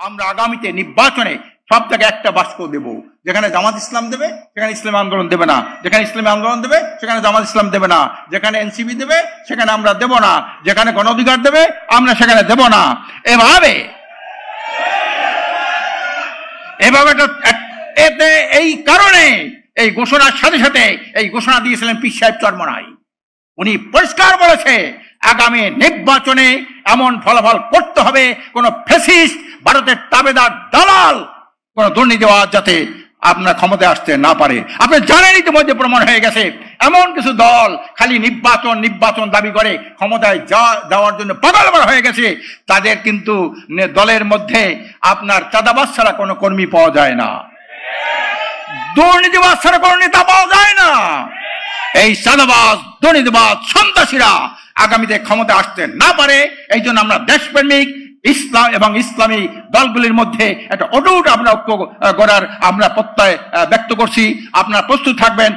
আমরা আগামীতে নির্বাচনে সব জায়গায় একটা বাক্স দেব, যেখানে জামাত ইসলাম দেবে সেখানে ইসলামী আন্দোলন দেবে না, যেখানে ইসলামী আন্দোলন দেবে সেখানে জামাত ইসলাম দেবে না, যেখানে এনসিপি দেবে সেখানে আমরা দেব না, যেখানে গণ অধিকার দেবে আমরা সেখানে দেব না। এভাবে এতে এই কারণে এই ঘোষণার সাথে সাথে এই ঘোষণা দিয়েছিলেন পীর সাহেব চরমনাই। উনি পরিষ্কার বলেছে আগামী নির্বাচনে এমন ফলাফল করতে হবে কোন ফ্যাসিস্ট ভারতের তাবেদার দালাল কোন দুর্নীতিবাজ যাতে আপনার ক্ষমতায় আসতে না পারে। আপনি জানেন ইতিমধ্যে প্রমাণ হয়ে গেছে এমন কিছু দল খালি নির্বাচন দাবি করে ক্ষমতায় যাওয়ার জন্য পাগল হয়ে গেছে। তাদের কিন্তু দলের মধ্যে আপনার চাঁদাবাজ ছাড়া কোনো কর্মী পাওয়া যায় না, দুর্নীতিবাজ ছাড়া কোনো নেতা পাওয়া যায় না। এই চাঁদাবাজ দুর্নীতিবাজ সন্ত্রাসীরা আগামীতে ক্ষমতা আসতে না পারে, এই জন্য আমরা দেশপ্রেমিক ইসলাম এবং ইসলামী দলগুলির মধ্যে একটা অটুট আমরা ঐক্য করার আমরা প্রত্যয় ব্যক্ত করছি। আপনারা প্রস্তুত থাকবেন।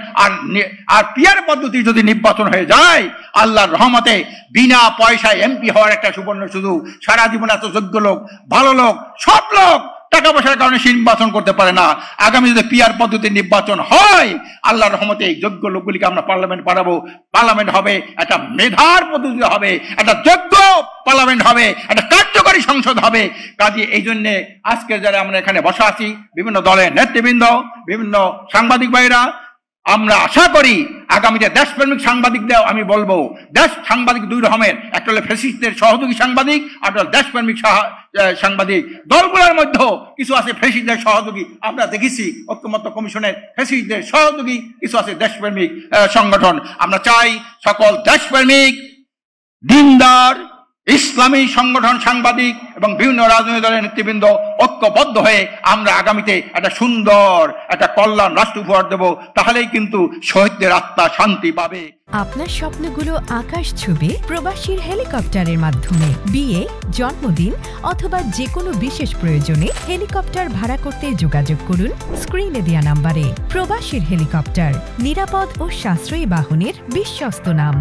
আর পিয়ার পদ্ধতি যদি নির্বাচন হয়ে যায় আল্লাহর রহমতে বিনা পয়সায় এমপি হওয়ার একটা সুবর্ণ সুযোগ। সারা জীবন এত যোগ্য লোক, ভালো লোক, সব লোক টাকা পয়সার কারণে সে নির্বাচন করতে পারে না। আগামী যদি পিয়ার পদ্ধতির নির্বাচন হয় আল্লাহর রহমতে এই যোগ্য লোকগুলিকে আমরা পার্লামেন্ট পাঠাবো। পার্লামেন্ট হবে একটা মেধার পদ্ধতি হবে, একটা যোগ্য পার্লামেন্ট হবে, একটা কার্যকরী সংসদ হবে। কাজে এই জন্য আজকে যারা আমরা এখানে বসা আছি বিভিন্ন দলের নেতৃবৃন্দ, বিভিন্ন সাংবাদিক ভাইরা, আমরা আশা করি আগামীতে দেশপ্রেমিক সাংবাদিকদের আমি বলবো দেশ সাংবাদিক দুই রকমের, একটা হলো ফ্যাসিস্টদের সহযোগী সাংবাদিক আর একটা দেশপ্রেমিক সাংবাদিক। দলগুলোর মধ্যে কিছু আছে ফ্যাসিস্টদের সহযোগী, আমরা দেখেছি ঐক্যমত্য কমিশনের ফ্যাসিস্টদের সহযোগী কিছু আছে দেশপ্রেমিক সংগঠন। আমরা চাই সকল দেশপ্রেমিক দিনদার ইসলামী সংগঠন, সাংবাদিক এবং বিভিন্ন রাজনৈতিক দলের নেতৃবৃন্দ ঐক্যবদ্ধ হয়ে আমরা আগামীতে একটা সুন্দর একটা কল্যাণ রাষ্ট্র উপহার দেব। তাহলেই কিন্তু শহীদদের আত্মা শান্তি পাবে। আপনার স্বপ্নগুলো আকাশ ছুবে প্রবাসীর হেলিকপ্টারের মাধ্যমে। বিয়ে, জন্মদিন অথবা যে কোনো বিশেষ প্রয়োজনে হেলিকপ্টার ভাড়া করতে যোগাযোগ করুন স্ক্রিনে দেয়া নাম্বারে। প্রবাসীর হেলিকপ্টার, নিরাপদ ও সাশ্রয়ী বাহনের বিশ্বস্ত নাম।